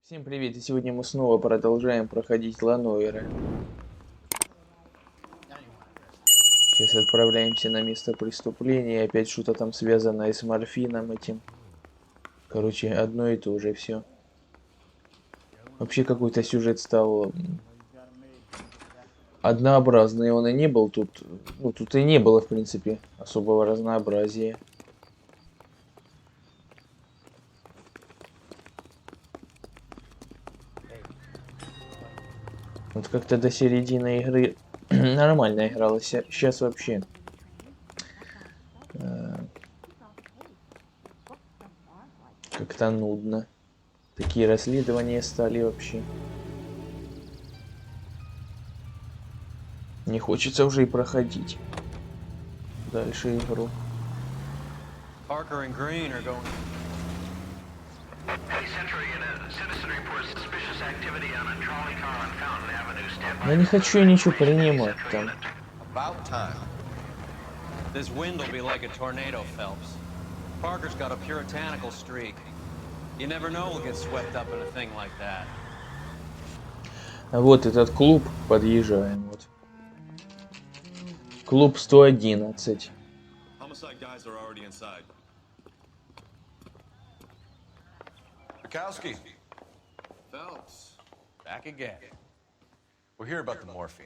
Всем привет, и сегодня мы снова продолжаем проходить Noire. Сейчас отправляемся на место преступления, опять что-то там связанное с морфином этим. Короче, одно и то же все. Вообще какой-то сюжет стал однообразный, он и не был тут, ну тут и не было в принципе особого разнообразия. Вот как-то до середины игры нормально игралось, сейчас вообще как-то нудно. Такие расследования стали вообще. Не хочется уже и проходить дальше игру. Parker and Green are going. Я не хочу ничего принимать там. About time. This wind will be like a tornado, Phelps. Parker's got a puritanical streak. You never know we'll get swept up in a thing like that. А вот этот клуб, подъезжаем вот. Клуб 111. Homicide guys are already inside. Bukowski, Phelps, back again. we're here about the morphine.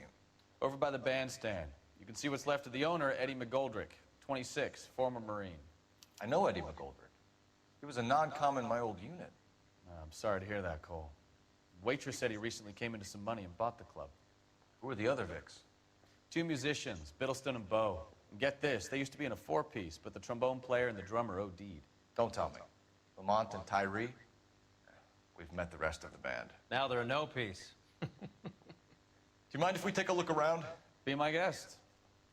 Over by the bandstand. You can see what's left of the owner, Eddie McGoldrick, 26, former Marine. I know Eddie McGoldrick. He was a non-com in my old unit. I'm sorry to hear that, Cole. Waitress said he recently came into some money and bought the club. Who were the other Vics? Two musicians, Biddleston and Bowe. And get this, they used to be in a four-piece, but the trombone player and the drummer OD'd. Don't tell me. Lamont and Tyree? We've met the rest of the band. Now they're a no-piece. Do you mind if we take a look around? Be my guest.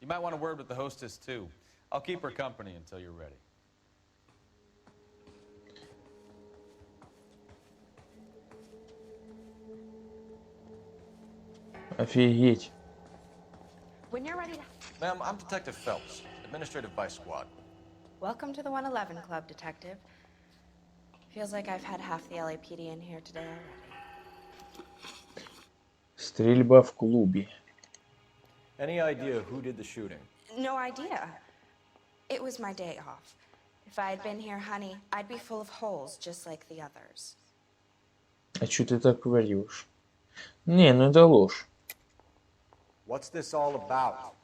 You might want a word with the hostess, too. I'll keep her company until you're ready. Офигеть. When you're ready to... Ma'am, I'm Detective Phelps, Administrative Vice Squad. Welcome to the 111 Club, Detective. Feels like I've had half the LAPD in here today already. Стрельба в клубе. Any idea who did the shooting? No idea. It was my day off. If I had been here, honey, I'd be full of holes just like the others. А чё ты так врешь? Не, ну это ложь. What's this all about?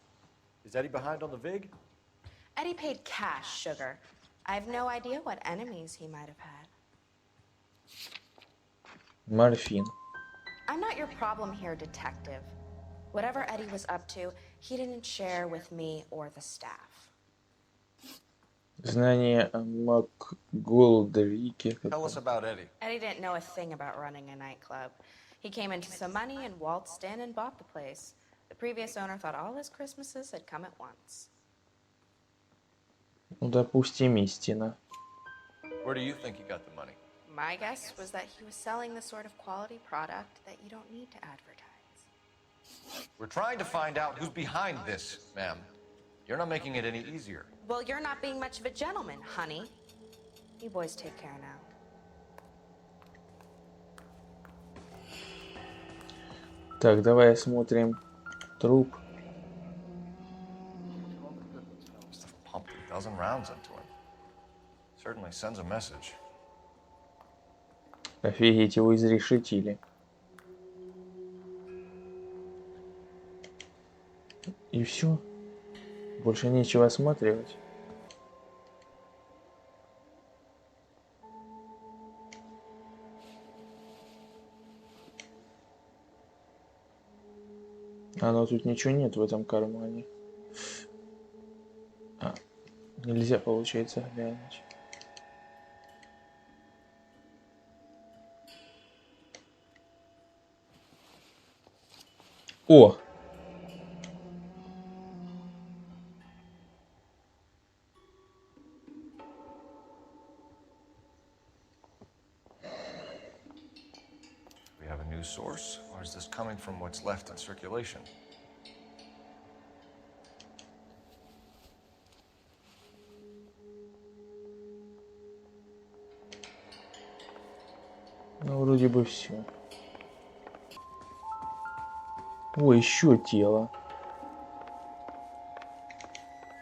Is Eddie behind on the VIG? Eddie paid cash, sugar. I have no idea what enemies he might have had. Морфин. I'm not your problem here, Detective. Whatever Eddie was up to, he didn't share with me or the staff. Знание о МакГолдрике. Tell us about Eddie. Eddie didn't know a thing about running a nightclub. He came into some money and waltzed in and bought the place. The previous owner thought all his Christmases had come at once. Ну, допустим, истина. Where do you think he got the money? My guess was that he was selling the sort of quality product that you don't need to advertise. We're trying to find out who's behind this, ma'am. You're not making it any easier. Well, you're not being much of a gentleman, honey. You boys take care now. Так, давай осмотрим труп. Must have pumped a dozen rounds into him. Certainly sends a message. Офигеть, его изрешетили. И все. Больше нечего осматривать. А, но тут ничего нет в этом кармане. А, нельзя, получается, глянуть. О! We have a news source, or is this coming from what's left in circulation? Ну, вроде бы все. Ой, еще тело.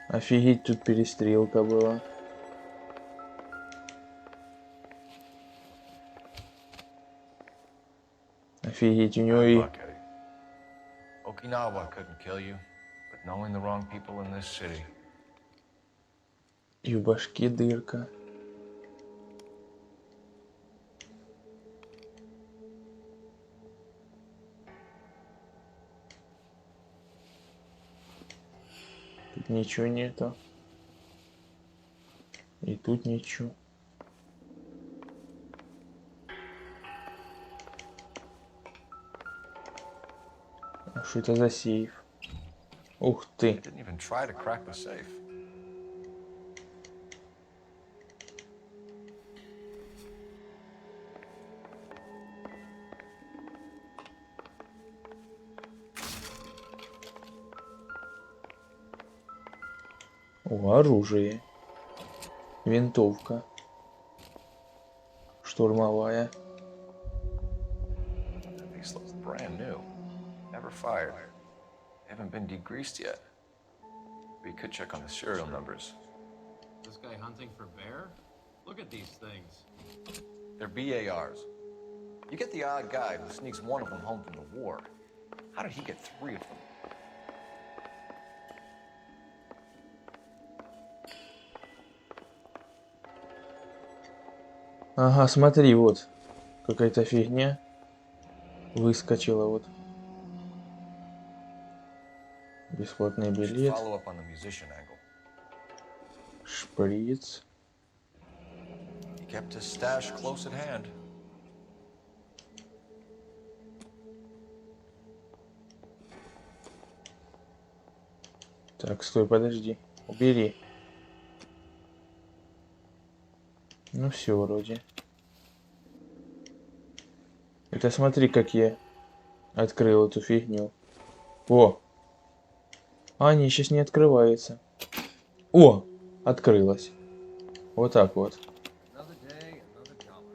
Офигеть, тут перестрелка была. Офигеть, у него Bad и... luck, Eddie. Okinawa couldn't kill you, but knowing the wrong people in this city. И в башке дырка. Тут ничего нету. И тут ничего. А что это за сейф? Ух I ты. didn't even try to crack the safe. О, оружие. Винтовка. Штурмовая. These look brand new. Never fired. Haven't been degreased yet. We could check on the serial numbers. This guy hunting for bear? Look at these things. They're BARs. You get the odd guy who sneaks one of them home from the war. How did he get 3 of them? Ага, смотри, вот. Какая-то фигня. Выскочила вот. Бесплатный We should билет. follow up on the musician angle. Шприц. He kept his stash close at hand. Так, стой, подожди. Убери. Ну все, вроде. Это смотри, как я открыл эту фигню. О! А, не, сейчас не открывается. О! Открылась. Вот так вот.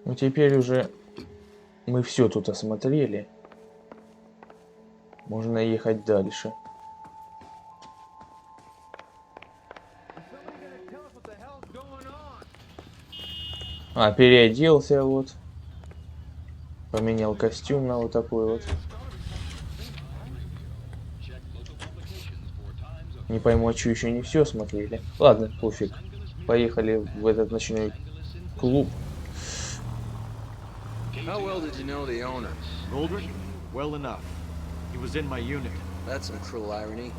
Ну теперь уже мы все тут осмотрели. Можно ехать дальше. А, переоделся вот. Поменял костюм на вот такой вот. Не пойму, что еще не все смотрели. Ладно, пофиг. Поехали в этот ночной клуб. How well did you know the owner? Goldrick? Well enough. He was in my unit. That's some cruel irony.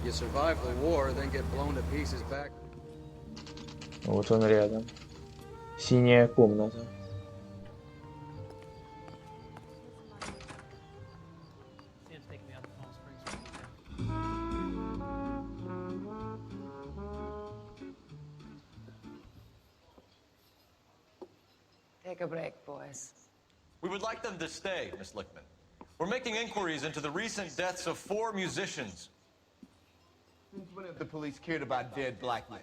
You survive the war, then get blown to pieces back. Вот он рядом. Синяя комната. Take a break, boys. We would like them to stay, Miss Lickman. We're making inquiries into the recent deaths of 4 musicians. When have the police cared about dead black men?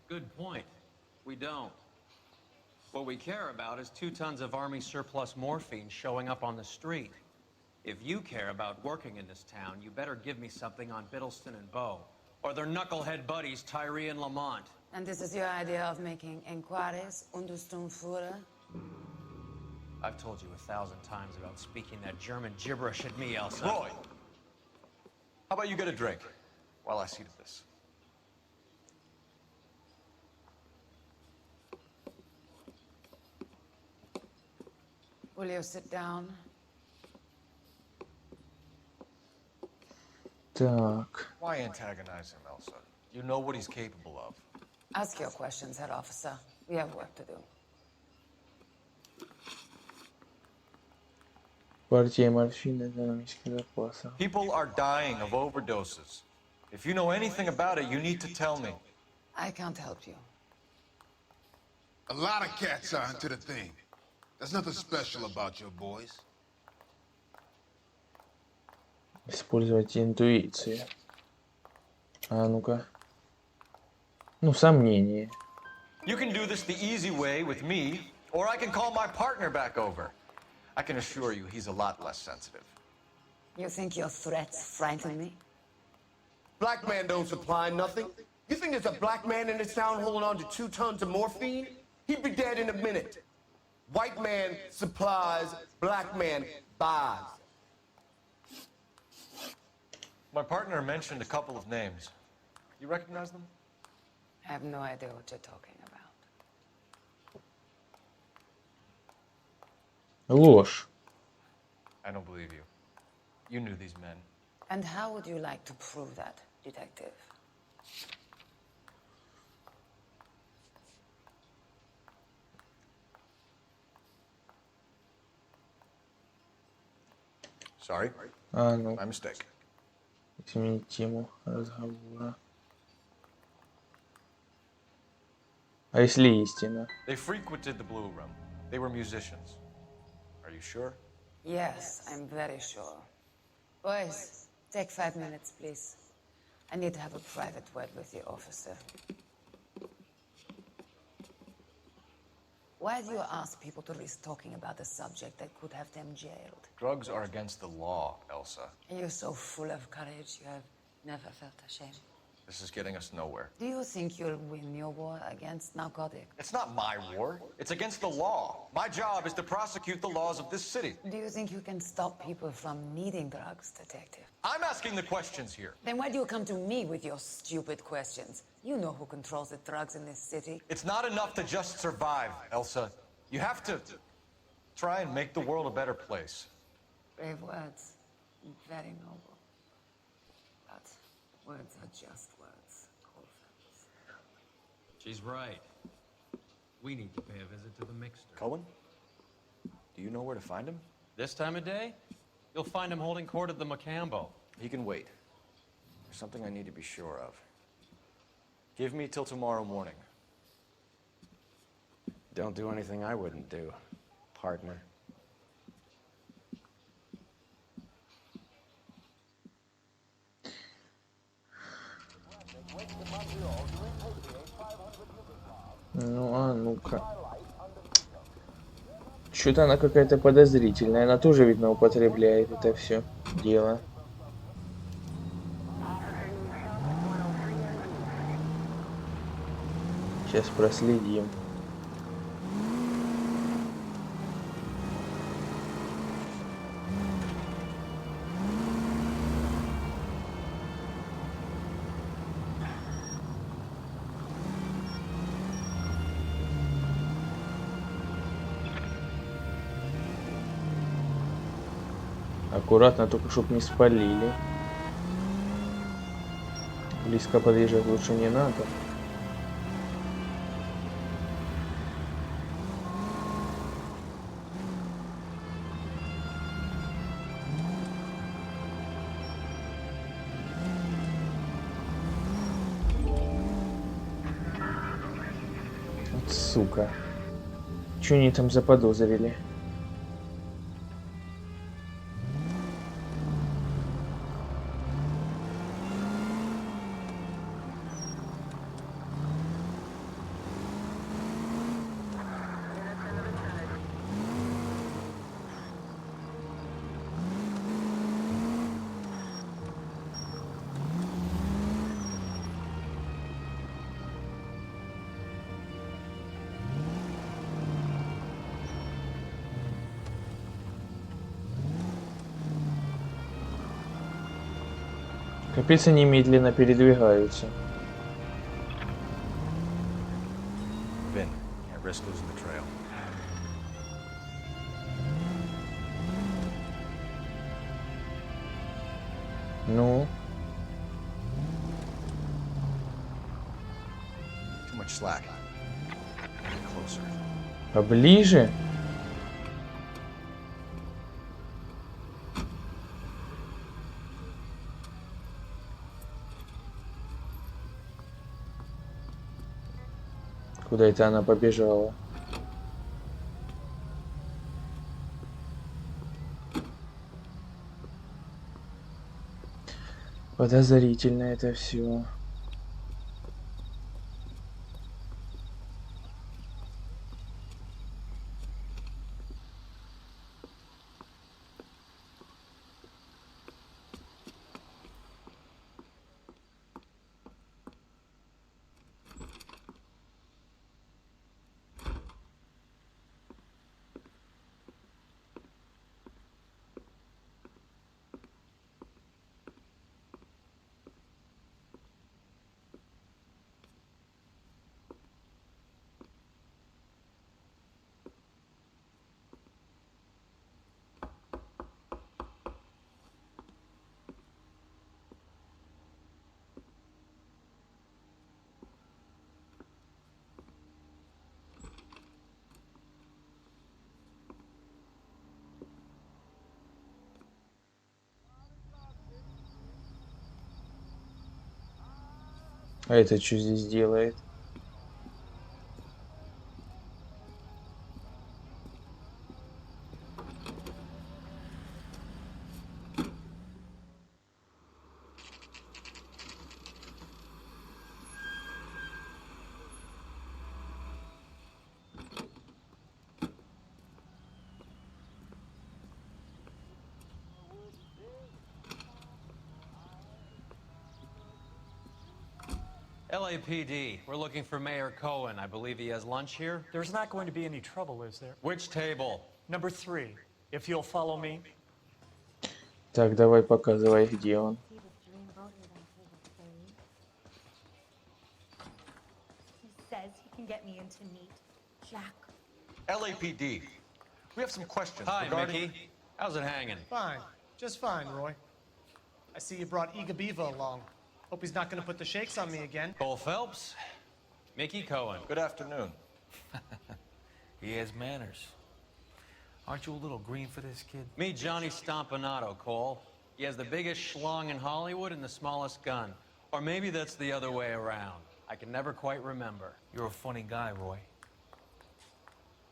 Good point. We don't. What we care about is 2 tons of Army surplus morphine showing up on the street. If you care about working in this town, you better give me something on Biddleston and Bow, or their knucklehead buddies Tyree and Lamont. And this is your idea of making inquiries Untersturmführer? I've told you 1,000 times about speaking that German gibberish at me, Elsa. Roy, how about you get a drink while I see to this? Will you sit down? Так. Why antagonize him, Elsa? You know what he's capable of. Ask your questions, head officer. We have work to do. Партия морфина экономических запасов. People are dying of overdoses. If you know anything about it, you need to tell me. I can't help you. A lot of cats are into the thing. There's nothing special about your boys. Использовать интуицию. А ну-ка. Ну, сомнение. You can do this the easy way with me, or I can call my partner back over. I can assure you he's a lot less sensitive. You think your threats frighten me? Black man don't supply nothing. You think there's a black man in this town holding on to 2 tons of morphine? He'd be dead in a minute. White man supplies, black man buys. My partner mentioned a couple of names. You recognize them? I have no idea what you're talking about. Ложь. I don't believe you. You knew these men. And how would you like to prove that, detective? Sorry, А, ну, my mistake. изменить тему разговора. А если истина? They frequented the Blue Room. They were musicians. Are you sure? Yes, I'm very sure. Boys, take 5 minutes, please. I need to have a private word with the officer. Why do you ask people to risk talking about a subject that could have them jailed? Drugs are against the law, Elsa. You're so full of courage, you have never felt ashamed. This is getting us nowhere. Do you think you'll win your war against narcotics? It's not my war. It's against the law. My job is to prosecute the laws of this city. Do you think you can stop people from needing drugs, detective? I'm asking the questions here. Then why do you come to me with your stupid questions? You know who controls the drugs in this city. It's not enough to just survive, Elsa. You have to try and make the world a better place. Brave words. Very noble. But words are just words. Coldfellas. She's right. We need to pay a visit to the mixer. Cohen? Do you know where to find him? This time of day, you'll find him holding court at the Macambo. He can wait. There's something I need to be sure of. Give me till tomorrow morning. Don't do anything I wouldn't do, partner. Ну, а ну-ка. Что-то она какая-то подозрительная. Она тоже, видно, употребляет это все дело. Сейчас проследим. Аккуратно, только чтоб не спалили. Близко подъезжать лучше не надо. Вот сука. Чё они там заподозрили? Капец, они медленно передвигаются. Vin, can't risk losing the trail. Ну, Too much slack. Get closer. поближе. Куда это она побежала? Подозрительно это все. А это что здесь делает? LAPD, we're looking for Mayor Cohen. I believe he has lunch here. There's not going to be any trouble, is there? Which table? Number 3, if you'll follow me. Так, давай показывай, где он. He says he can get me into meet Jack. LAPD. We have some questions Hi, regarding... Mickey. How's it hanging? Fine. Just fine, Roy. I see you brought Iga Beaver along. Hope he's not going to put the shakes on me again. Cole Phelps. Mickey Cohen. Good afternoon. He has manners. Aren't you a little green for this kid? Meet Johnny Stompanato, Cole. He has the biggest schlong in Hollywood and the smallest gun. Or maybe that's the other way around. I can never quite remember. You're a funny guy, Roy.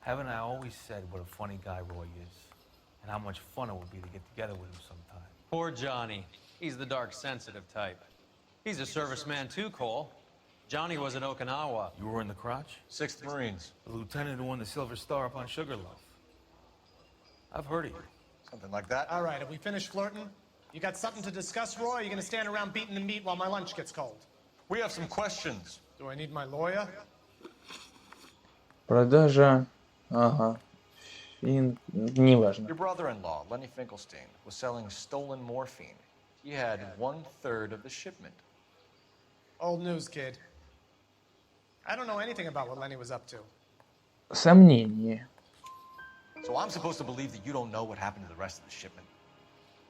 Haven't I always said what a funny guy Roy is? And how much fun it would be to get together with him sometime. Poor Johnny. He's the dark, sensitive type. He's a serviceman too, Cole. Johnny was at Okinawa. You were in the crotch? 6th Marines. The lieutenant who won the Silver Star up on Sugarloaf. I've heard of you. Something like that. All right, have we finished flirting? You got something to discuss, Roy, or are you going to stand around beating the meat while my lunch gets cold? We have some questions. Do I need my lawyer? Продажа. Ага. Неважно. Your brother-in-law, Lenny Finkelstein, was selling stolen morphine. He had 1/3 of the shipment. Old news, kid. I don't know anything about what Lenny was up to. Сомнение. So I'm supposed to believe that you don't know what happened to the rest of the shipment?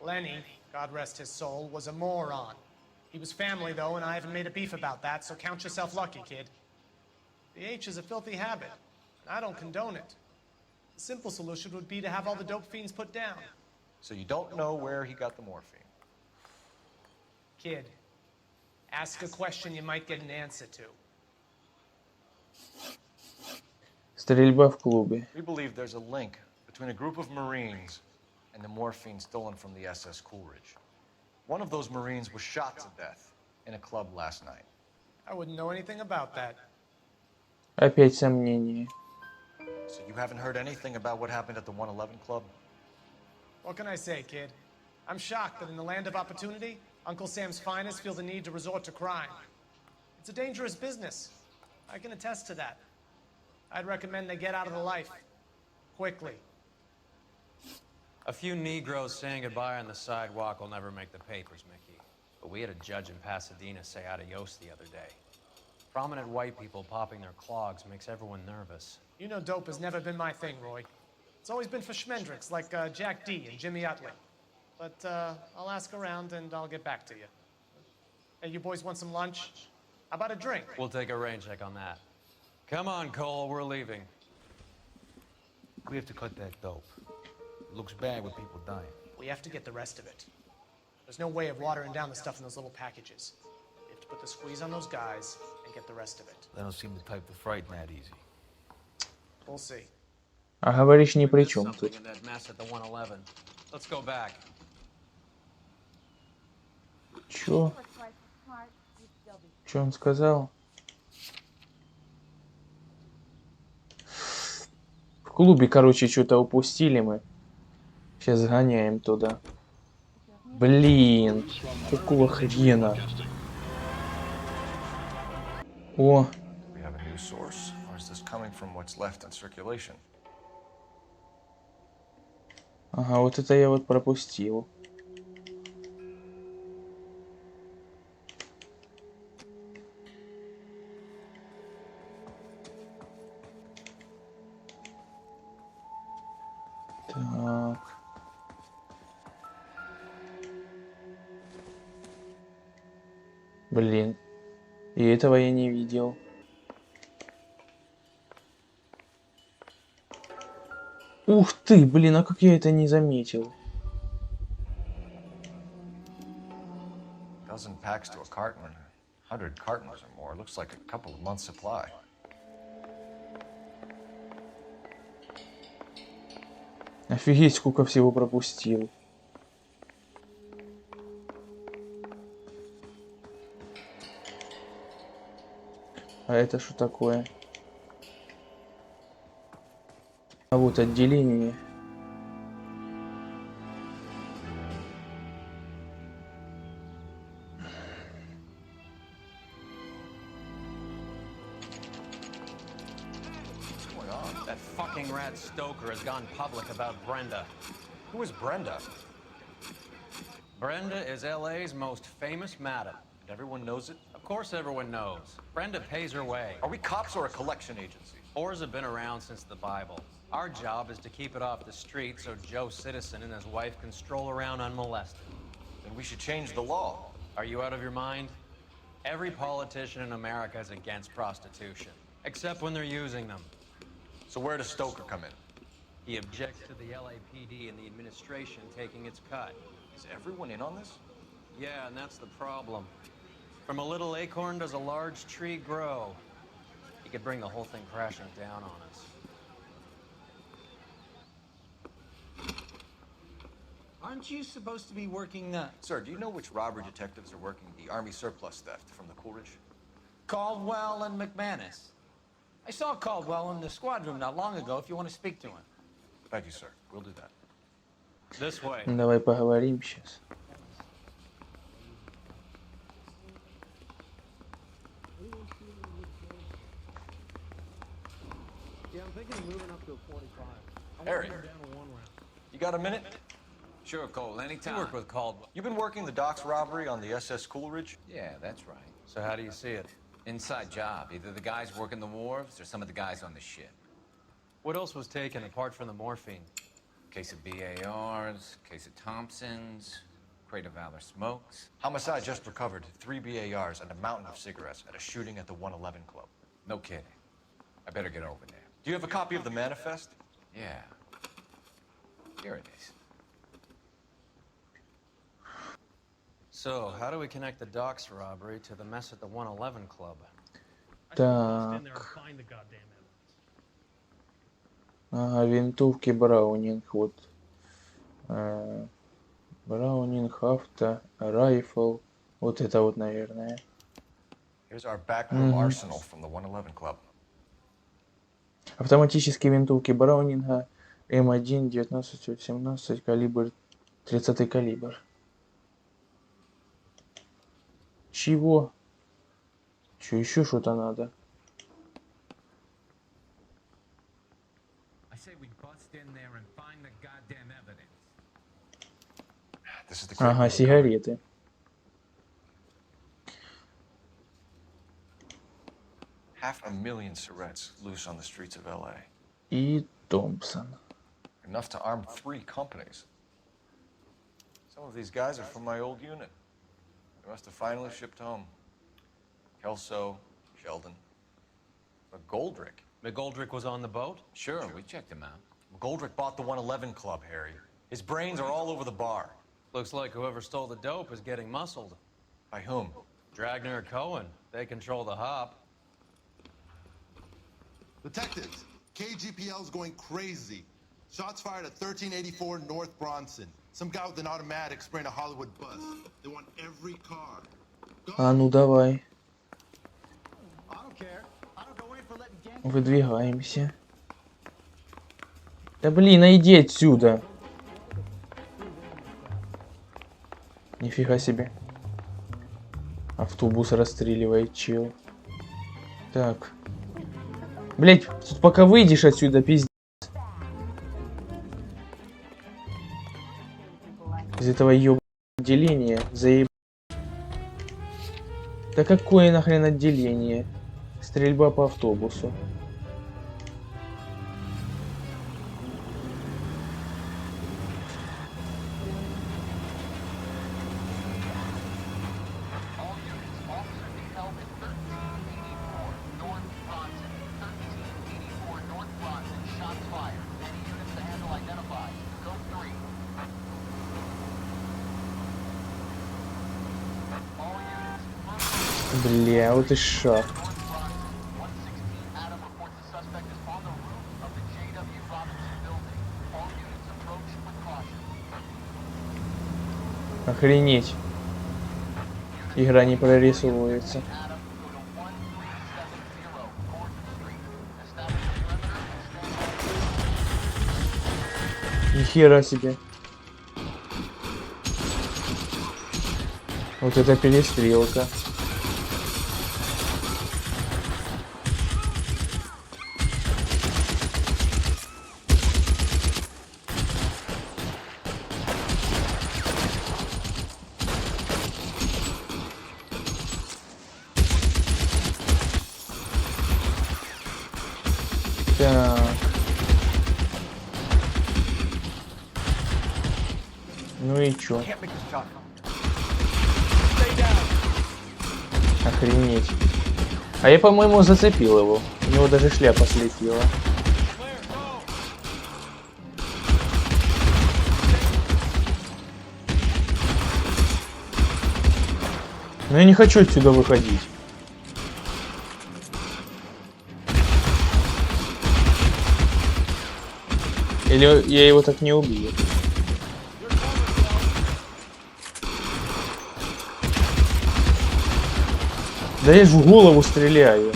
Lenny, God rest his soul, was a moron. He was family, though, and I haven't made a beef about that, so count yourself lucky, kid. The H is a filthy habit, and I don't condone it. The simple solution would be to have all the dope fiends put down. So you don't know where he got the morphine? Kid, ask a question you might get an answer to. Стрельба в клубе. We believe there's a link between a group of Marines and the morphine stolen from the SS Coolidge. One of those Marines was shot to death in a club last night. I wouldn't know anything about that. Опять сомнение. So you haven't heard anything about what happened at the 111 Club? What can I say, kid? I'm shocked that in the land of opportunity, Uncle Sam's finest feel the need to resort to crime. It's a dangerous business. I can attest to that. I'd recommend they get out of the life. Quickly. A few Negroes saying goodbye on the sidewalk will never make the papers, Mickey. But we had a judge in Pasadena say adios the other day. Prominent white people popping their clogs makes everyone nervous. You know dope has never been my thing, Roy. It's always been for schmendricks like Jack D and Jimmy Utley. But I'll ask around and I'll get back to you. Hey, you boys want some lunch? How about a drink? We'll take a rain check on that. Come on, Cole, we're leaving. We have to cut that dope. It looks bad with people dying. We have to get the rest of it. There's no way of watering down the stuff in those little packages. You have to put the squeeze on those guys and get the rest of it. They don't seem the type to frighten that easy. We'll see. А говоришь, ни при чем Something тут. in that mess at the 111. Let's go back. Чё? Чё он сказал? В клубе, короче, что-то упустили мы. Сейчас сгоняем туда. Блин, какого хрена? О, We have a new source, or is this coming from what's left in circulation? ага, вот это я вот пропустил. Так. Блин. И этого я не видел. Ух ты, блин, а как я это не заметил? Dozen packs to a carton. 100 cartons or more. Looks like a couple of months' supply. Офигеть, сколько всего пропустил. А это что такое? А вот отделение. That fucking rat Stoker has gone public about Brenda. Who is Brenda? Brenda is LA's most famous madam. And everyone knows it? Of course everyone knows. Brenda pays her way. Are we cops or a collection agency? Whores have been around since the Bible. Our job is to keep it off the street so Joe Citizen and his wife can stroll around unmolested. Then we should change the law. Are you out of your mind? Every politician in America is against prostitution, except when they're using them. So where does Stoker come in? He objects to the LAPD and the administration taking its cut. Is everyone in on this? Yeah, and that's the problem. From a little acorn does a large tree grow. He could bring the whole thing crashing down on us. Aren't you supposed to be working, Sir, do you know which robbery detectives are working the Army surplus theft from the Coolidge? Caldwell and McManus? I saw Caldwell in the squad room not long ago if you want to speak to him. Thank you, sir. We'll do that. This way. Давай поговорим сейчас. Yeah, I'm thinking of moving up to a 45. Harry, you got a minute? Sure, Cole, anytime. You work with Caldwell. You've been working the docks robbery on the SS Coolidge? Yeah, that's right. So how do you see it? Inside job. Either the guys working the wharves or some of the guys on the ship. What else was taken apart from the morphine? Case of BARs, case of Thompsons, crate of Valor smokes. Homicide just recovered 3 BARs and a mountain of cigarettes at a shooting at the 111 Club. No kidding. I better get over there. Do you have a copy of the manifest? Yeah. Here it is. So, how do we connect the docks robbery to the mess at the 111 Club? Так. Ага, винтовки Браунинг, вот. Браунинг, авто, райфл. Вот это вот, наверное. Here's our backroom arsenal from the 111 Club. Автоматические винтовки Браунинга М1, 19-18, калибр, 30 калибр. Чего? Че, еще что-то надо? Ага, сигареты. $500,000 cigarettes loose on the streets of LA. И Томпсон. Enough to arm 3 companies. Some of these guys are from my old unit. They must have finally shipped home. Kelso, Sheldon. McGoldrick. McGoldrick was on the boat? Sure, we checked him out. McGoldrick bought the 111 Club, Harry. His brains are all over the bar. Looks like whoever stole the dope is getting muscled. By whom? Dragner or Cohen. They control the hop. Detectives, KGPL's going crazy. Shots fired at 1384 North Bronson. Some guy with an automatic spraying a Hollywood bus. They want every car. А ну давай. Выдвигаемся. Да блин, а иди отсюда. Нифига себе. Автобус расстреливает чел. Так. Блять, тут пока выйдешь отсюда, пиздец. Из этого ёбаного отделения заеб... Да какое нахрен отделение? Стрельба по автобусу. Бля, вот и шаг. Охренеть. Игра не прорисовывается. Нихера себе. Вот это перестрелка. Так. Ну и чё? Охренеть. А я, по-моему, зацепил его. У него даже шляпа слетела. Но я не хочу отсюда выходить. Или я его так не убью? Да я же в голову стреляю.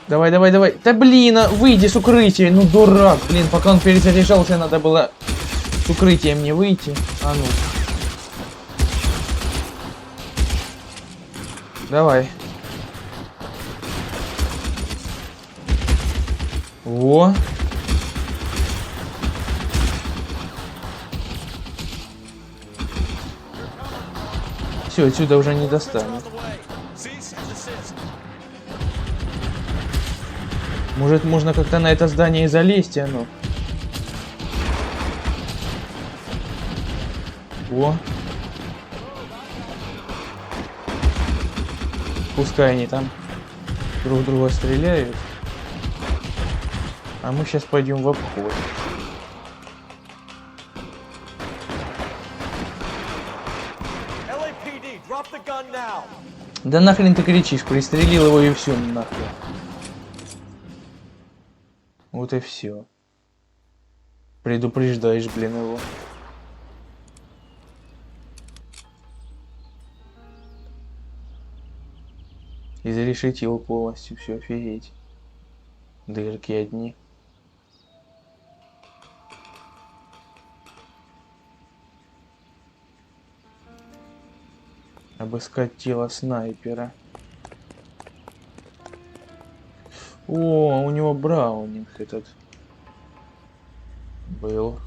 Давай, давай, давай. Да блин, выйди с укрытия. Ну дурак, блин, пока он перезаряжался, надо было с укрытием не выйти. А ну. Давай. Во. Все, отсюда уже не достанет. Может, можно как-то на это здание и залезть, оно. О. Пускай они там друг друга стреляют. А мы сейчас пойдем в обход. Да нахрен ты кричишь, пристрелил его и все нахрен. Вот и все. Предупреждаешь, блин, его. Изрешетил полностью, все, офигеть. Дырки одни. Обыскать тело снайпера. О, у него браунинг этот был.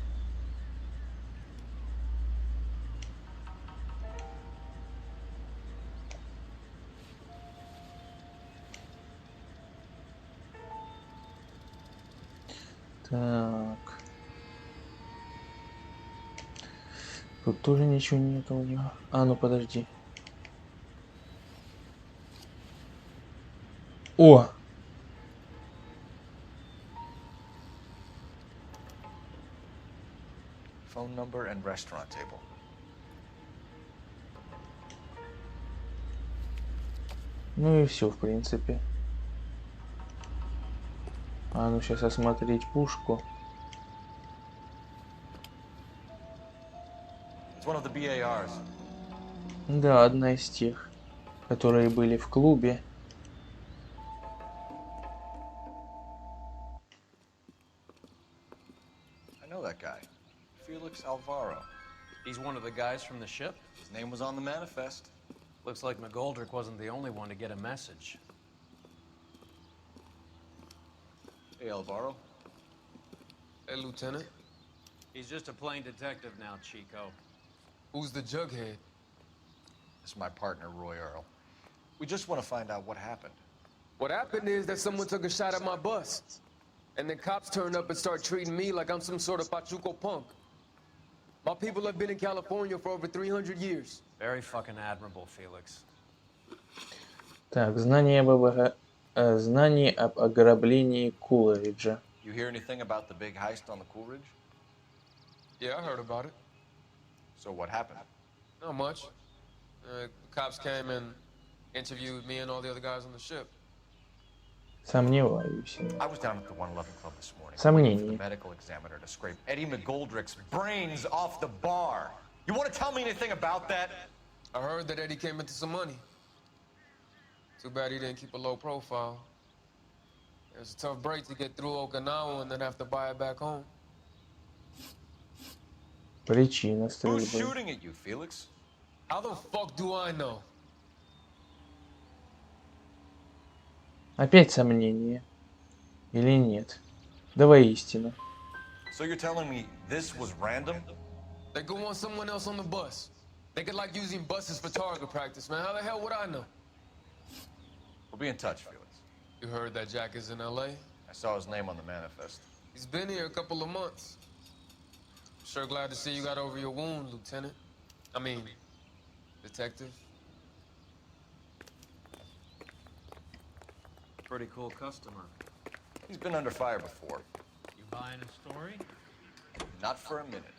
Так. Тут тоже ничего нет у него. А, ну подожди. О! Phone number and restaurant table. Ну и все, в принципе. А ну сейчас осмотреть пушку. It's one of the BARs. Да, одна из тех, которые были в клубе. I know that guy. Felix Alvaro. He's one of the guys from the ship? His name was on the manifest. Looks like McGoldrick wasn't the only one to get a message. Hey, Alvaro. Hey, Lieutenant. He's just a plain detective now, Chico. Who's the jughead? This is my partner, Roy Earl. We just want to find out what happened. What happened is that someone took a shot at my bus. And then cops turned up and start treating me like I'm some sort of Pachuco punk. My people have been in California for over 300 years. Very fucking admirable, Felix. Так, знание об ограблении Кулериджа. You hear anything about the big heist on the Coolidge? Yeah, I heard about it. So what happened? Not much. Cops came and interviewed me and all the other guys on the ship. Сомневаюсь. I was down at the 111 Club this morning, waiting for Сомнений. the medical examiner to scrape Eddie McGoldrick's brains off the bar. You want to tell me anything about that? I heard that Eddie came into some money. Too bad he didn't keep a low profile. It was a tough break to get through Okinawa and then have to buy it back home. Причина Who's стрельбы. shooting at you, Felix? How the fuck do I know? Опять сомнение. Или нет? Давай истину. So you're telling me this was random? They go on someone else on the bus. They could like using buses for target practice, man. How the hell would I know? We'll be in touch, Felix. You heard that Jack is in LA? I saw his name on the manifest. He's been here a couple of months. Sure glad to see you got over your wound, Lieutenant. I mean, Detective. Pretty cool customer. He's been under fire before. You buying a story? Not for a minute.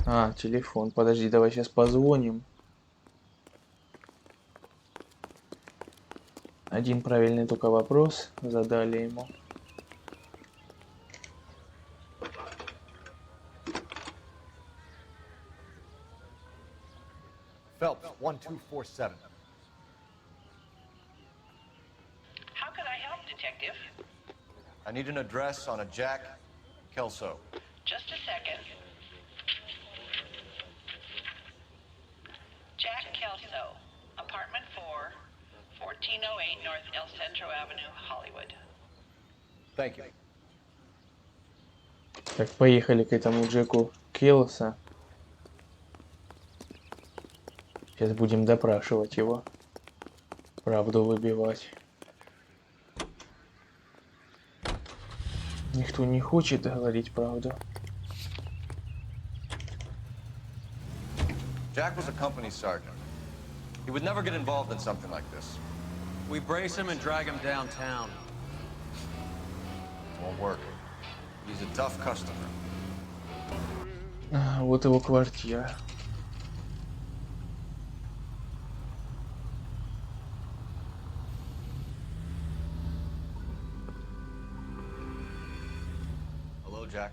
А, телефон. Подожди, давай сейчас позвоним. Один правильный только вопрос задали ему. Phelps, 1247. How can I help, Detective? I need an address on a Jack Kelso. Just a second. Jack Kelso, apartment 4, 1408 North El Centro Avenue, Hollywood. Thank you. Так, поехали к этому Джеку Келса. Сейчас будем допрашивать его. Правду выбивать. Никто не хочет говорить правду. Jack was a company sergeant. He would never get involved in something like this. We brace him and drag him downtown. Won't work. He's a tough customer. Вот его квартира. Hello, Jack.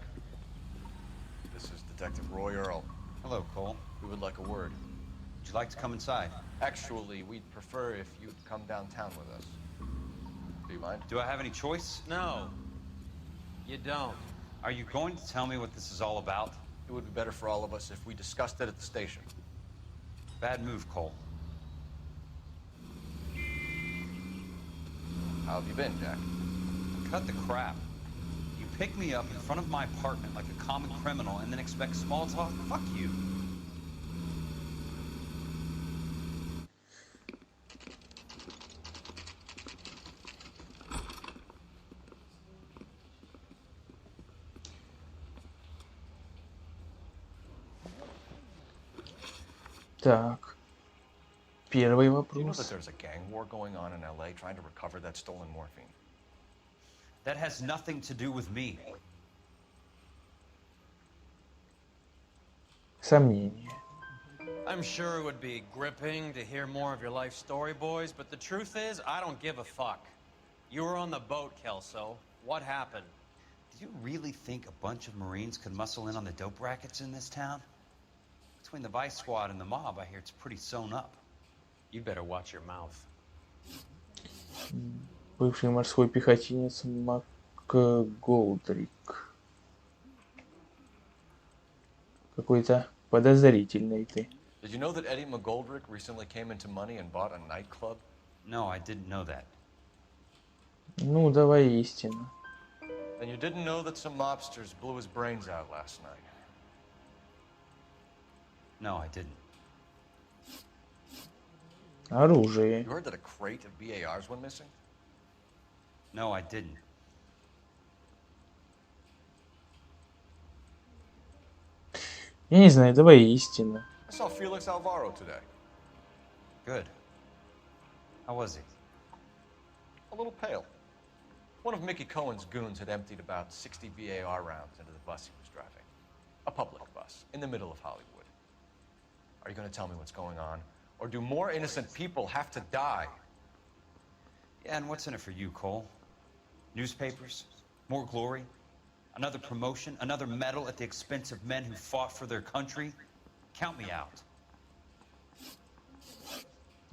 This is Detective Roy Earl. Hello, Cole. We would like a word. Would you like to come inside? Actually, we'd prefer if you'd come downtown with us. Do you mind? Do I have any choice? No, you don't. Are you going to tell me what this is all about? It would be better for all of us if we discussed it at the station. Bad move, Cole. How have you been, Jack? Cut the crap. You pick me up in front of my apartment like a common criminal and then expect small talk? Fuck you. Так. Первый Do you know that вопрос. there's a gang war going on in LA trying to recover that stolen morphine? That has nothing to do with me. Сомнение. I'm sure it would be gripping to hear more of your life story, boys, but the truth is, I don't give a fuck. You were on the boat, Kelso. What happened? Do you really think a bunch of Marines could muscle in on the dope rackets in this town? Between the Vice Squad and the mob, I hear it's pretty sewn up. You better watch your mouth. Бывший морской пехотинец МакГолдрик. Какой-то подозрительный ты. Did you know that Eddie McGoldrick recently came into money and bought a nightclub? No, I didn't know that. Ну, давай истину. Then you didn't know that some mobsters blew his brains out last night. No, I didn't. Оружие. You heard that a crate of BARs went missing? No, I didn't. Я не знаю, давай истину. I saw Felix Alvaro today. Good. How was he? A little pale. One of Mickey Cohen's goons had emptied about 60 BAR rounds into the bus he was driving. A public bus, in the middle of Hollywood. Are you going to tell me what's going on? Or do more innocent people have to die? Yeah, and what's in it for you, Cole? Newspapers? More glory? Another promotion? Another medal at the expense of men who fought for their country? Count me out.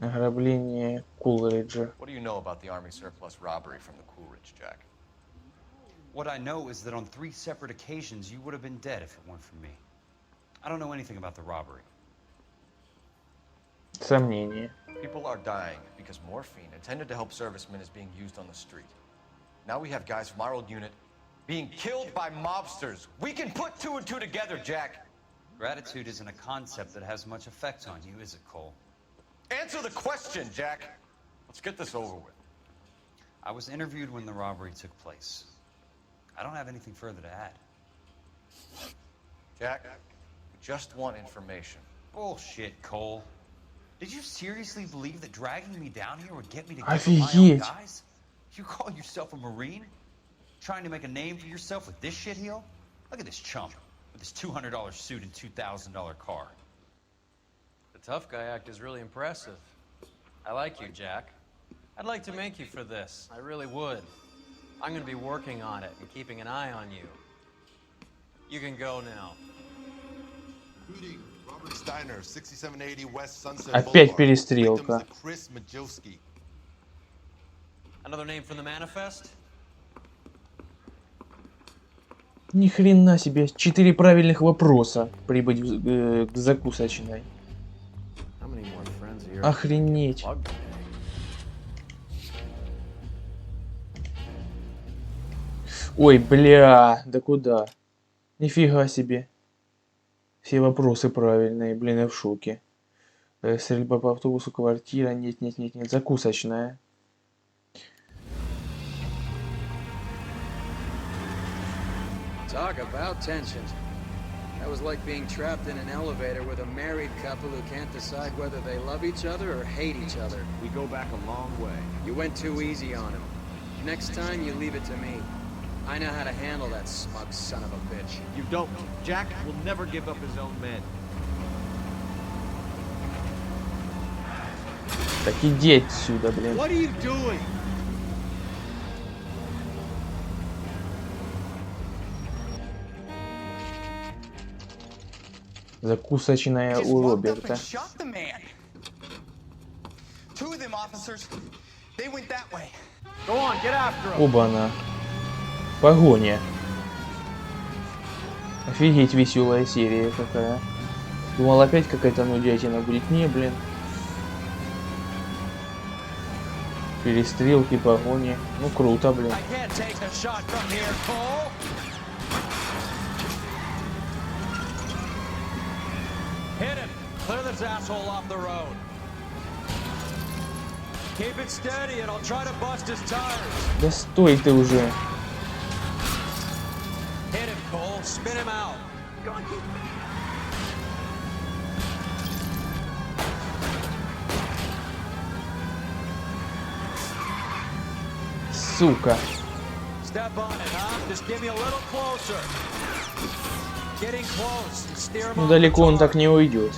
Ограбление Кулриджа. What do you know about the Army surplus robbery from the Coolidge, Jack? What I know is that on 3 separate occasions, you would have been dead if it weren't for me. I don't know anything about the robbery. Сомнение. People are dying because morphine intended to help servicemen is being used on the street. Now we have guys from our old unit being killed by mobsters. We can put 2 and 2 together, Jack. Gratitude isn't a concept that has much effect on you, is it, Cole? Answer the question, Jack. Let's get this over with. I was interviewed when the robbery took place. I don't have anything further to add. Jack, we just want information. Bullshit, Cole. Did you seriously believe that dragging me down here would get me to give up my own Офигеть. guys? You call yourself a Marine? Trying to make a name for yourself with this shitheel? Look at this chump with his $200 suit and $2,000 car. The tough guy act is really impressive. I like you, Jack. I'd like to make you for this. I really would. I'm going to be working on it and keeping an eye on you. You can go now. Shooting Robert Steiner, 6780 West Sunset Опять Boulevard. перестрелка. Victims Chris Majewski. Another name from the manifest? Ни хрена себе. 4 правильных вопроса. Прибыть к закусочной. How many more friends are you? Охренеть. Ой, бля, да куда? Нифига себе. Все вопросы правильные, блин, я в шоке. Стрельба по автобусу, квартира, нет, закусочная. Talk about tension. That was like being trapped in an elevator with a married couple who can't decide whether they love each other or hate each other. We go back a long way. You went too easy on him. Next time, you leave it to me. I know how to handle that smug son of a bitch. You don't. Jack will never give up his own men. Так иди отсюда, блин. What are you doing? Закусочная у Роберта. Оба-на. Погоня. Офигеть, веселая серия какая. Думал, опять какая-то нудятина будет. Не, блин. Перестрелки, погони. Ну, круто, блин. Hit him. Clear this asshole off the road. Keep it steady and I'll try to bust his tires. Да стой ты уже. Hit him, Cole. Spin him out. Сука. Step on it, huh? Just give me a little closer. Getting close and steer him Ну, off далеко the он так target. не уйдет.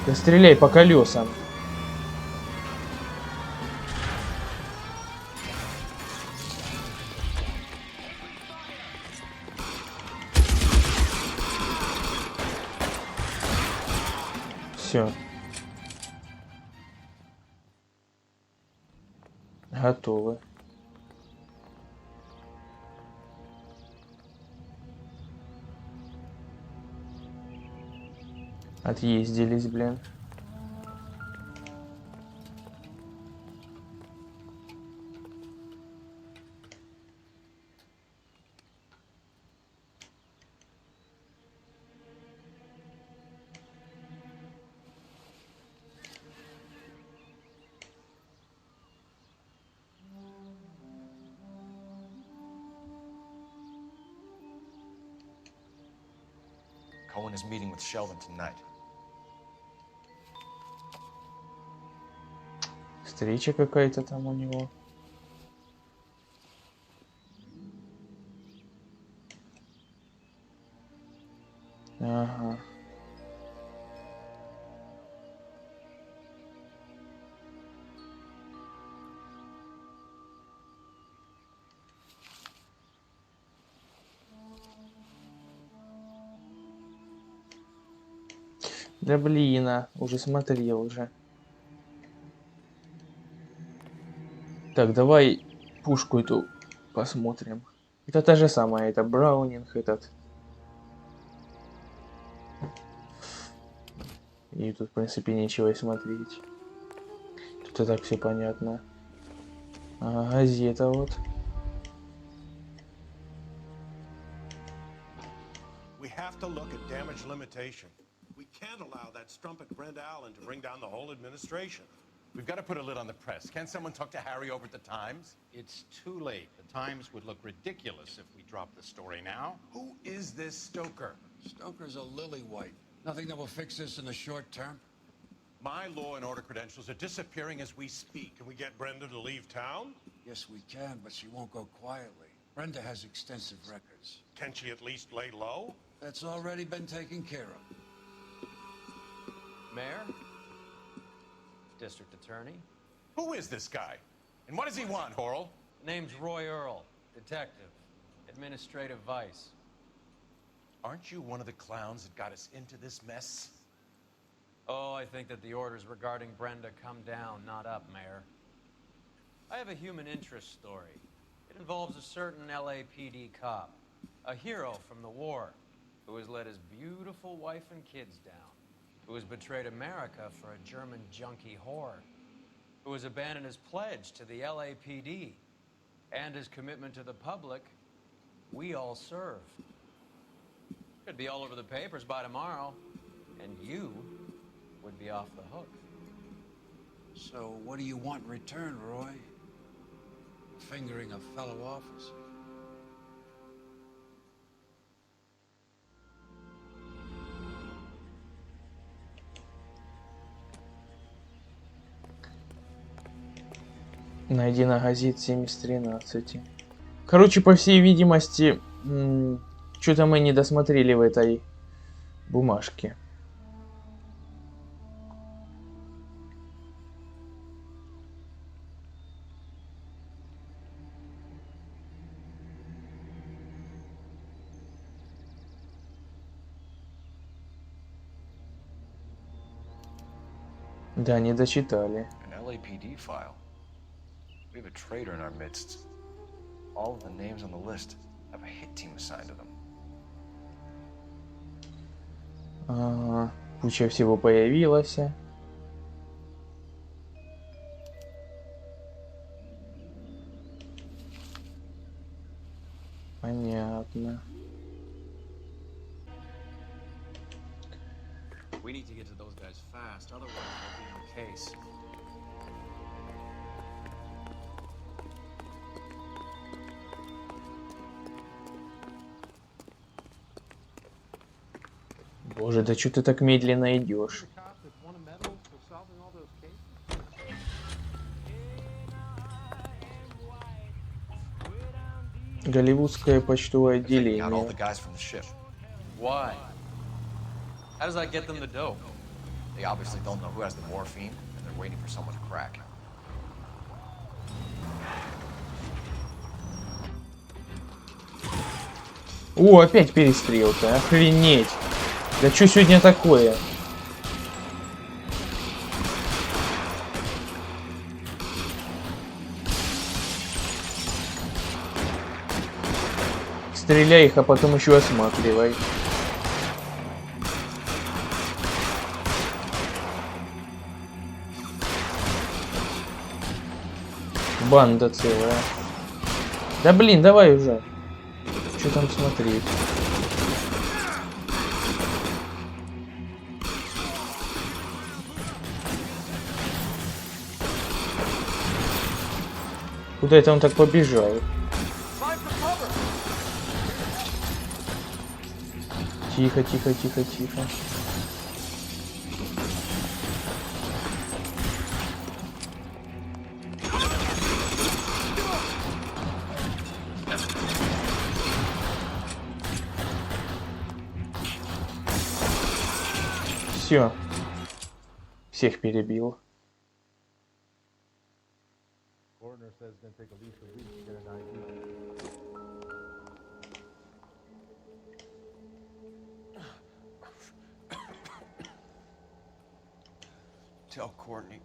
Да стреляй по колесам. Все. Готовы. Отъездились, блин. Owen is meeting with Sheldon tonight. Встреча какая-то там у него. Ага. Да блин, уже смотрел уже. Так, давай пушку эту посмотрим. Это та же самая, это Браунинг этот. И тут, в принципе, нечего и смотреть. Тут и так все понятно. А, газета вот. We have to look at damage limitation. We can't allow that strumpet Brenda Allen to bring down the whole administration. We've got to put a lid on the press. Can't someone talk to Harry over at the Times? It's too late. The Times would look ridiculous if we dropped the story now. Who is this Stoker? Stoker's a lily-white. Nothing that will fix this in the short term. My law and order credentials are disappearing as we speak. Can we get Brenda to leave town? Yes, we can, but she won't go quietly. Brenda has extensive records. Can she at least lay low? That's already been taken care of. Mayor? District Attorney? Who is this guy? And what does he want, Horrell? Name's Roy Earl, detective, administrative vice. Aren't you one of the clowns that got us into this mess? Oh, I think that the orders regarding Brenda come down, not up, Mayor. I have a human interest story. It involves a certain LAPD cop, a hero from the war, who has let his beautiful wife and kids down, who has betrayed America for a German junkie whore, who has abandoned his pledge to the LAPD and his commitment to the public we all serve. Could be all over the papers by tomorrow, and you would be off the hook. So what do you want in return, Roy? Fingering a fellow officer. Найди на газет 7013. Короче, по всей видимости, что-то мы не досмотрели в этой бумажке. Да, не дочитали. An LAPD file. We have a traitor in our midst. All of the names on the list have a hit team assigned to them. Ага, куча всего появилась. Понятно. We need to get to those guys fast, otherwise we'll be in the case. Боже, да что ты так медленно идешь? Голливудское почтовое отделение. Why? How does that get them the dope? They obviously don't know who has the morphine, and they're waiting for someone to crack. О, опять перестрелка, охренеть! Да что сегодня такое? Стреляй их, а потом еще осматривай. Банда целая. Да блин, давай уже. Что там смотреть? Куда это он так побежал? Тихо, тихо, тихо, тихо. Все. Всех перебил. Tell Courtney.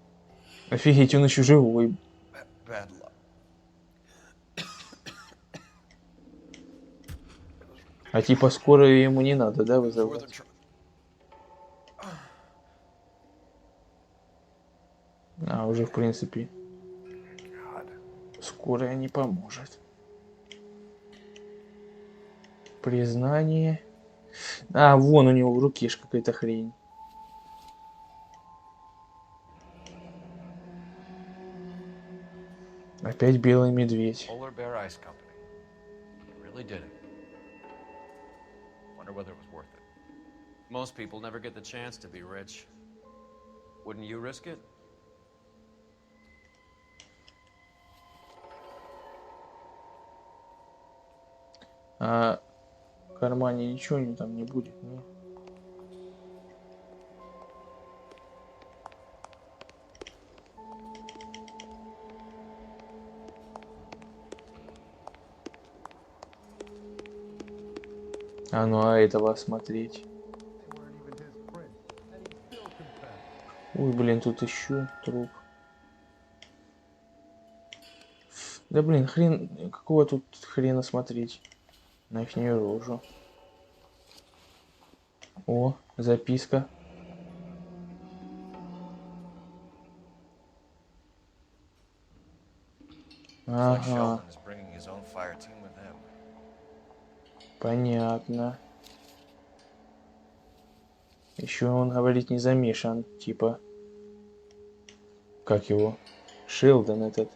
Офигеть, он еще живой. Bad luck. А типа скорую ему не надо, да, вызывать? А, уже в принципе. Скорая не поможет. Признание. А, вон у него в руке ж какая-то хрень. Опять белый медведь. Polar Bear Ice Company. Really did it. Wonder whether it was worth it. Most people never get the chance to be rich. Wouldn't you risk it? А в кармане ничего там не будет, ну. А ну а этого осмотреть. Ой, блин, тут еще труп. Да блин, хрен, какого тут хрена смотреть на ихнюю рожу. О, записка. Ага. Понятно. Еще он говорит не замешан, типа. Как его? Шелдон этот.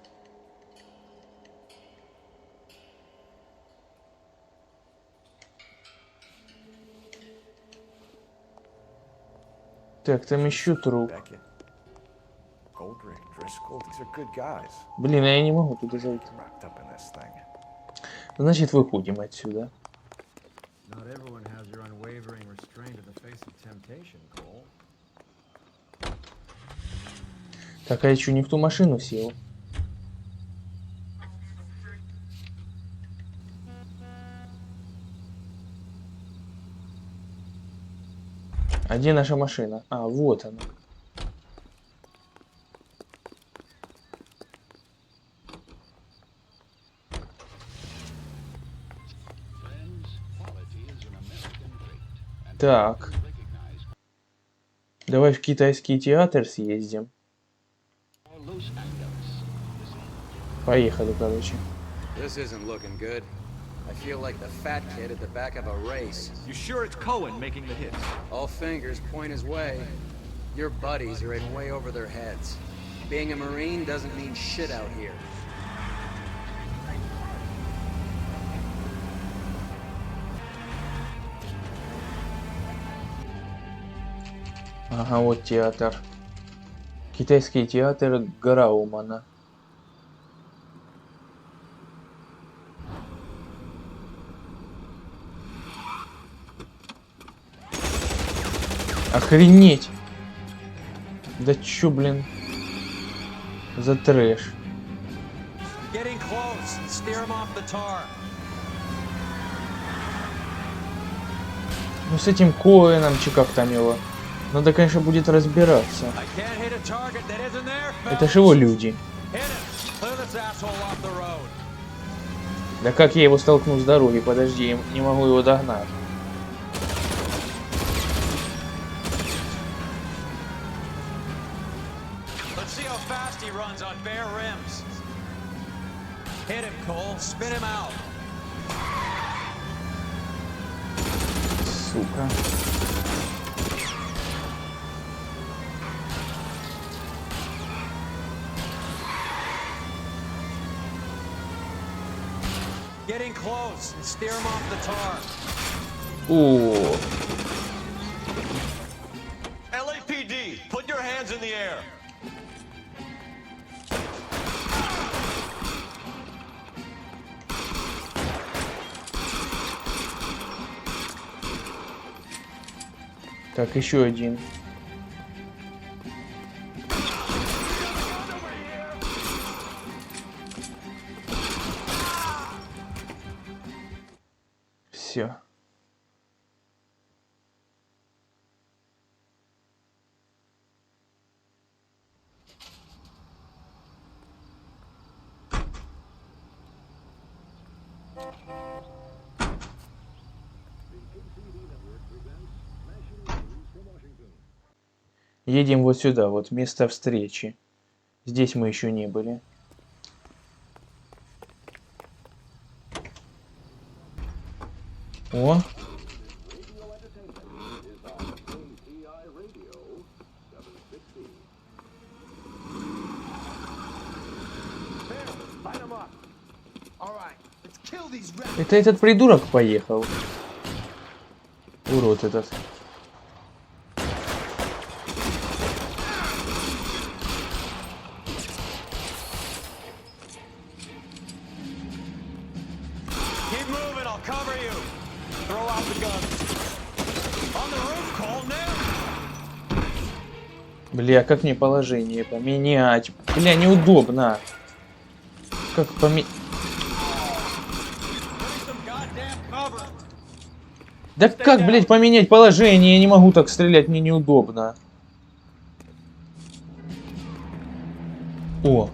Так, там еще труп. Блин, а я не могу туда зайти. Значит, выходим отсюда. Так, а я что, не в ту машину сел? А где наша машина? А, вот она. Так. Давай в китайский театр съездим. Поехали, короче. This isn't looking good. I feel like the fat kid at the back of a race. You sure it's Cohen making the hits? All fingers point his way. Your buddies are in way over their heads. Being a Marine doesn't mean shit out here. Ага, вот театр. Китайский театр Гараумана. Охренеть! Да чё, блин, за трэш? Ну с этим Коэном, че как там его? Надо, конечно, будет разбираться. Это ж его люди. Да как я его столкну с дороги? Подожди, я не могу его догнать. Сука. Getting close and steer him off the tar. О, LAPD, put your hands in the air. так, еще один. Все. Едем вот сюда, вот место встречи. Здесь мы еще не были. О! Это этот придурок поехал. Урод этот. Бля, как мне положение поменять? Бля, неудобно. Как поменять? Да как, блядь, поменять положение? Я не могу так стрелять, мне неудобно. О.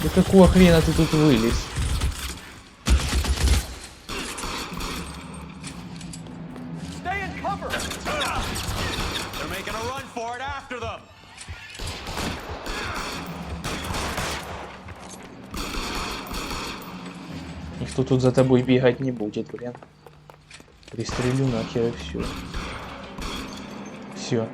Да какого хрена ты тут вылез? Никто тут за тобой бегать не будет, блин. Пристрелю нахер и все. Все.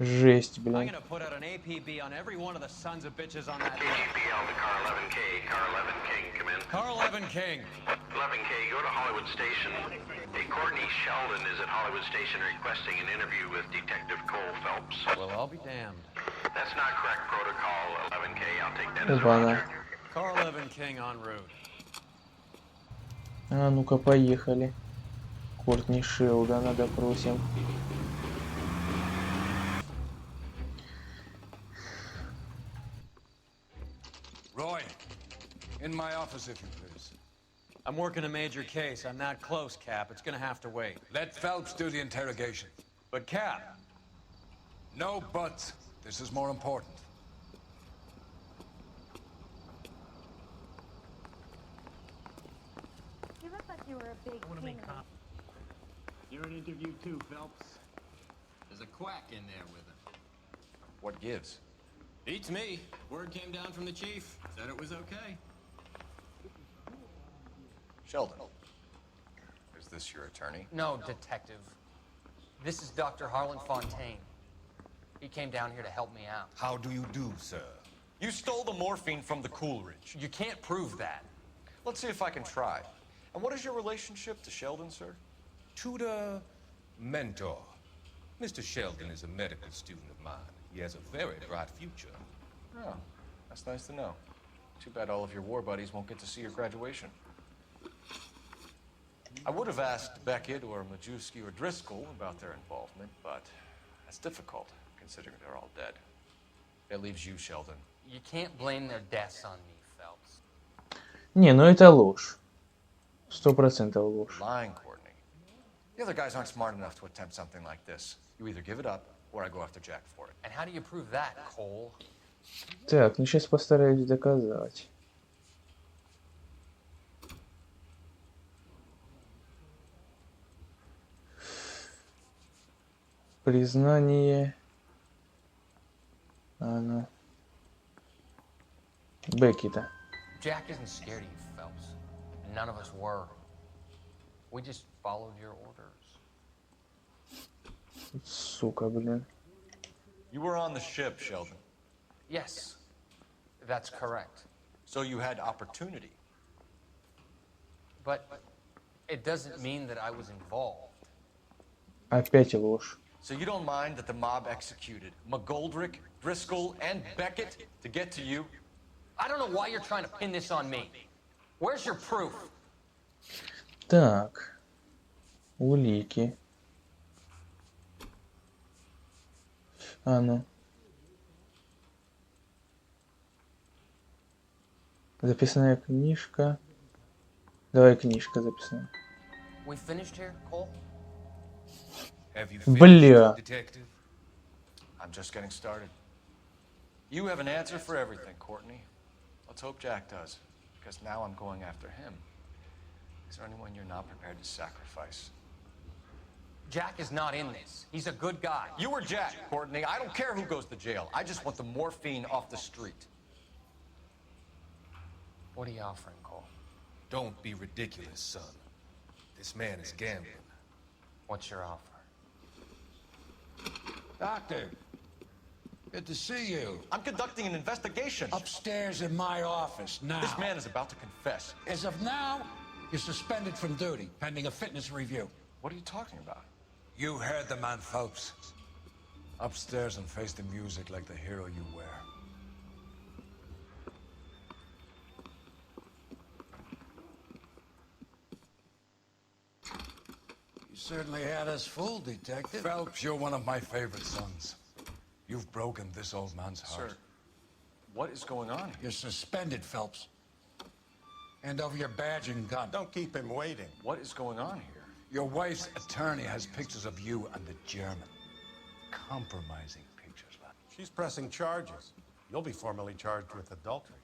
Жесть, блин. I'm gonna put out an APB on every one of the sons of bitches on that list. KGPL to Car 11K. Car 11 King, come in. Car 11 King. 11K, go to Hollywood Station. Hey, Courtney Sheldon is at Hollywood Station requesting an interview with Detective Cole Phelps. Well, I'll be damned. That's not correct protocol, 11K. I'll take that as a Опа-на. roger. Car 11 King en route. А ну-ка, поехали. Кортни Шелдона допросим. Roy, in my office, if you please. I'm working a major case. I'm not close, Cap. It's gonna have to wait. Let Phelps do the interrogation. But, Cap. No buts. This is more important. You look like you were a big pain. You're an interview too, Phelps. There's a quack in there with him. What gives? Beats me. Word came down from the chief. Said it was okay. Sheldon. Is this your attorney? No, detective. This is Dr. Harlan Fontaine. He came down here to help me out. How do you do, sir? You stole the morphine from the Coolidge. You can't prove that. Let's see if I can try. And what is your relationship to Sheldon, sir? Tutor, mentor. Mr. Sheldon is a medical student of mine. He has a very bright future. Oh, that's nice to know. Too bad all of your war buddies won't get to see your graduation. I would have asked Beckett or Majewski or Driscoll about their involvement, but that's difficult, considering they're all dead. That leaves you, Sheldon. You can't blame their deaths on me, Phelps. Не, ну это ложь. 100% ложь. Lying, Courtney. The other guys aren't smart enough to attempt something like this. You either give it up, or I go after Jack for it. And how do you prove that, Cole? Так, ну сейчас постараюсь доказать. Признание. Оно. Беккета. Jack isn't scared of you, Phelps. None of us were. We just followed your orders. Сука, блин. You were on the ship, Sheldon. Yes, that's correct. So you had opportunity. But it doesn't mean that I was involved. Опять ложь. So you don't mind that the mob executed McGoldrick, Driscoll, and Beckett to get to you? I don't know why you're trying to pin this on me. Where's your proof? Так. Улики. А ну. Записная книжка. Давай книжка записная. We finished here, Cole? Have you Бля. finished, detective? I'm just getting started. You have an answer for everything, Courtney. Let's hope Jack does, because now I'm going after him. Is there anyone you're not prepared to sacrifice? Jack is not in this. He's a good guy. You were Jack, Courtney. I don't care who goes to jail. I just want the morphine off the street. What are you offering, Cole? Don't be ridiculous, son. This man is gambling. What's your offer? Doctor, good to see you. I'm conducting an investigation. Upstairs in my office, now. This man is about to confess. As of now, you're suspended from duty, pending a fitness review. What are you talking about? You heard the man, Phelps. Upstairs and face the music like the hero you wear. You certainly had us fooled, Detective. Phelps, you're one of my favorite sons. You've broken this old man's heart. Sir, what is going on here? You're suspended, Phelps. Hand over your badge and gun. Don't keep him waiting. What is going on here? Your wife's attorney has pictures of you and the German. Compromising pictures, lad. She's pressing charges. You'll be formally charged with adultery.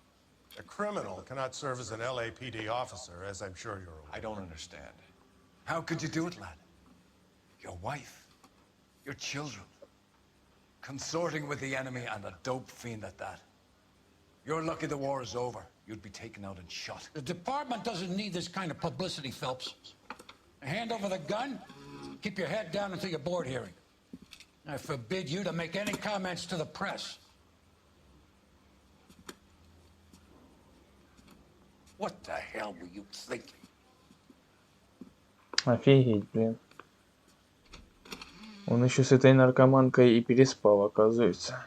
A criminal cannot serve as an LAPD officer, as I'm sure you're aware. I don't understand. How could you do it, lad? Your wife, your children, consorting with the enemy and a dope fiend at that. You're lucky the war is over. You'd be taken out and shot. The department doesn't need this kind of publicity, Phelps. Hand over the gun, keep your head down until your board hearing. I forbid you to make any comments to the press. What the hell were you thinking? Офигеть, блин. Он еще с этой наркоманкой и переспал, оказывается.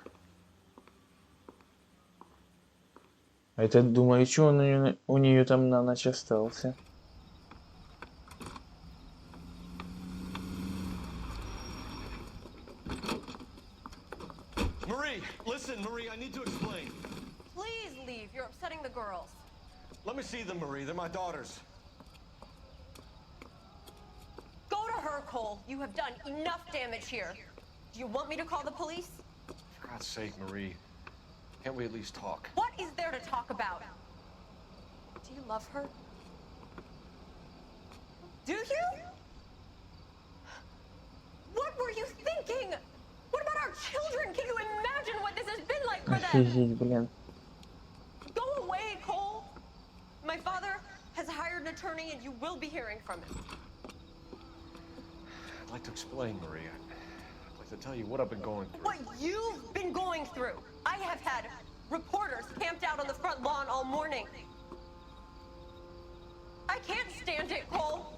А это, думаю, что он у нее там на ночь остался? Marie, listen, Marie, I need to explain. Please leave. You're upsetting the girls. Let me see them, Marie. They're my daughters. Go to her, Cole. You have done enough damage here. Do you want me to call the police? For God's sake, Marie. Can't we at least talk? What is there to talk about? Do you love her? Do you? What were you thinking? What about our children? Can you imagine what this has been like for them? Офигеть, блин. Go away, Cole. My father has hired an attorney and you will be hearing from him. I'd like to explain, Marie. I'd like to tell you what I've been going through. What you've been going through. I have had reporters camped out on the front lawn all morning. I can't stand it, Cole.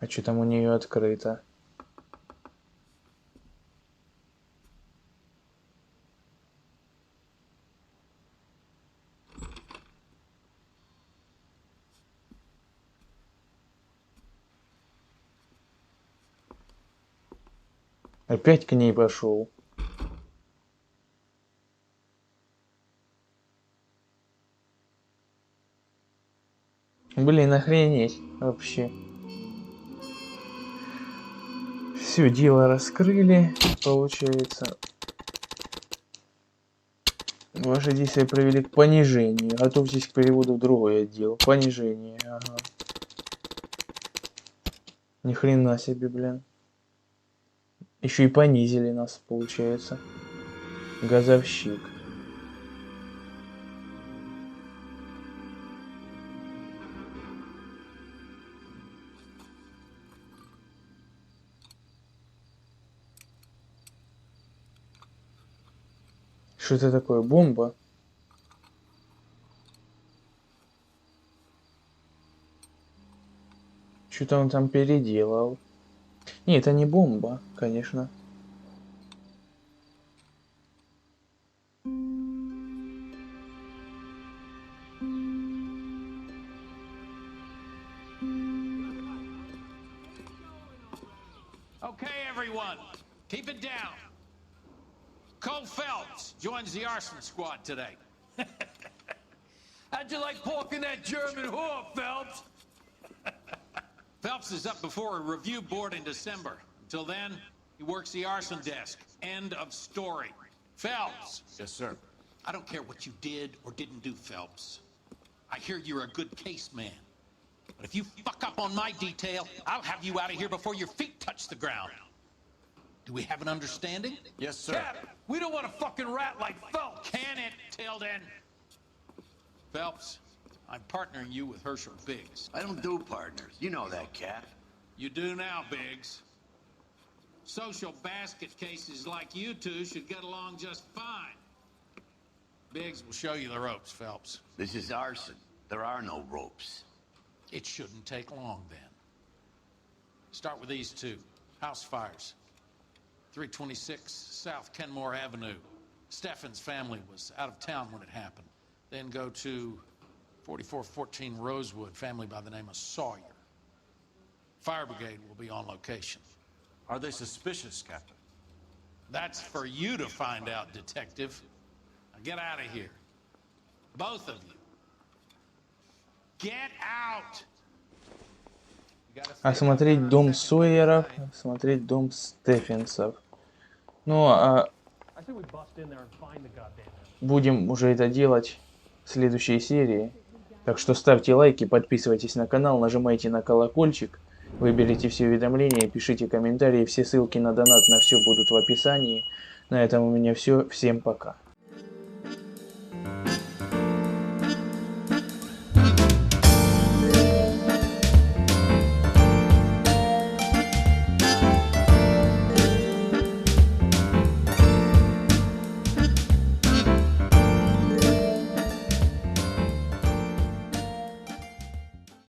А что там у нее открыто? Опять к ней пошел. Блин, охренеть вообще. Все, дело раскрыли, получается. Ваши действия привели к понижению. Готовьтесь к переводу в другой отдел. Понижение, ага. Ни хрена себе, блин. Еще и понизили нас, получается. Газовщик. Что это такое? Бомба? Что-то он там переделал. Не, это не бомба, конечно. Okay, everyone, keep it down. Cole Phelps joins the arson squad today. How'd you like pork in that German whore, Phelps? Phelps is up before a review board in December. Until then, he works the arson desk. End of story. Phelps. Yes, sir. I don't care what you did or didn't do, Phelps. I hear you're a good case man. But if you fuck up on my detail, I'll have you out of here before your feet touch the ground. Do we have an understanding? Yes, sir. Cap, we don't want a fucking rat like Phelps. Can it, Tilden? Phelps, I'm partnering you with Herschel Biggs. I don't do partners. You know that, Cap. You do now, Biggs. Social basket cases like you two should get along just fine. Biggs will show you the ropes, Phelps. This is arson. There are no ropes. It shouldn't take long, then. Start with these two. House fires. 326 South Kenmore Avenue. Steffen's family was out of town when it happened. Then go to 4414 Rosewood, family by the name of Sawyer. Fire brigade will be on location. Are they suspicious, Captain? That's for you to find out, Detective. Now get out of here. Both of you. Get out! Осмотреть дом Сойеров, осмотреть дом Стефенсов. Ну, а будем уже это делать в следующей серии. Так что ставьте лайки, подписывайтесь на канал, нажимайте на колокольчик, выберите все уведомления, пишите комментарии. Все ссылки на донат на все будут в описании. На этом у меня все. Всем пока.